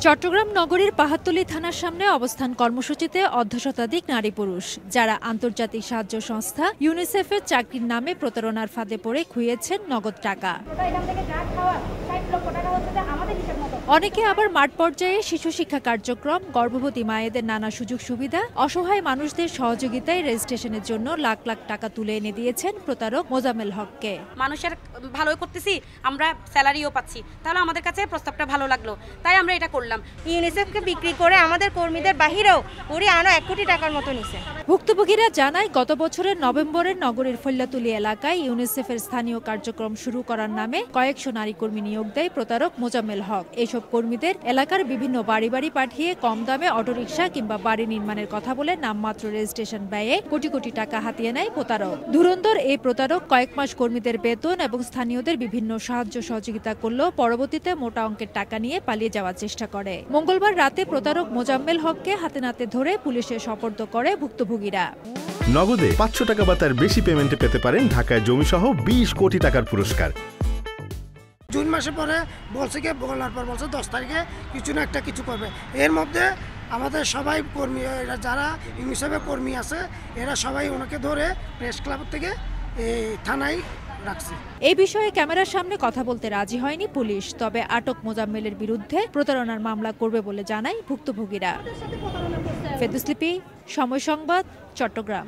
চট্টগ্রাম নগরীর পাহাড়তলী থানার সামনে অবস্থান কর্মসূচিতে অর্ধশতাধিক নারী পুরুষ যারা আন্তর্জাতিক সাহায্য সংস্থা ইউনিসেফের চাকরির নামে প্রতারণার ফাঁদে পড়ে খুইয়েছেন নগদ টাকা। অনেকে আবার মাঠ পর্যায়ে শিশু শিক্ষা কার্যক্রম, গর্ভবতী মায়েদের নানা সুযোগ সুবিধা, অসহায় মানুষদের সহযোগিতায় রেজিস্ট্রেশনের জন্য লাখ লাখ টাকা তুলে এনে দিয়েছেন প্রতারক মোজাম্মেল হককে। মানুষের ভালোই করতেছি, আমরা স্যালারিও পাচ্ছি, তাহলে আমাদের কাছে প্রস্তাবটা ভালো লাগলো, তাই আমরা এটা করলাম। ইউনিসেফকে বিক্রি করে আমাদের কর্মীদের বাহিরেও উড়ি আরো 1 কোটি টাকার মতো নিছে। ভুক্তভোগীরা জানায়, গত বছরের নভেম্বরে নগরীর ফল্লাতুলি এলাকায় ইউনিসেফের স্থানীয় কার্যক্রম শুরু করার নামে কয়েকশো নারী কর্মী নিয়োগ দেয় প্রতারক মোজাম্মেল হক। এসব কর্মীদের এলাকার বিভিন্ন বাড়ি বাড়ি পাঠিয়ে কম দামে অটোরিকশা কিংবা বাড়ি নির্মাণের কথা বলে নামমাত্র রেজিস্ট্রেশন ব্যয়ে কোটি কোটি টাকা হাতিয়ে নেয় প্রতারক। ধুরন্ধর এই প্রতারক কয়েক মাস কর্মীদের বেতন এবং স্থানীয়দের বিভিন্ন সাহায্য সহযোগিতা করলেও পরবর্তীতে মোটা অঙ্কের টাকা নিয়ে পালিয়ে যাওয়ার চেষ্টা করে। মঙ্গলবার রাতে প্রতারক মোজাম্মেল হককে হাতে নাতে ধরে পুলিশে সোপর্দ করে ভুক্তভোগীরা। নগদে 500 টাকা বা তার বেশি পেমেন্টে পেতে পারেন ঢাকায় জমিসহ 20 কোটি টাকার পুরস্কার। জুন মাসে পরে বলছে কি, বলার পর বলছে 10 তারিখে কিছু না একটা কিছু করবে। এর মধ্যে আমাদের সবাই কর্মী, এরা যারা ইউনিসেফের কর্মী আছে, এরা সবাই ওনাকে ধরে প্রেস ক্লাব থেকে এই থানায় রাখছে। এই বিষয়ে ক্যামেরার সামনে কথা বলতে রাজি হয়নি পুলিশ, তবে আটক মোজাম্মেলের বিরুদ্ধে প্রতারণার মামলা করবে বলে জানায় ভুক্তভোগীরা। ফেরদৌস লিপি, সময় সংবাদ, চট্টগ্রাম।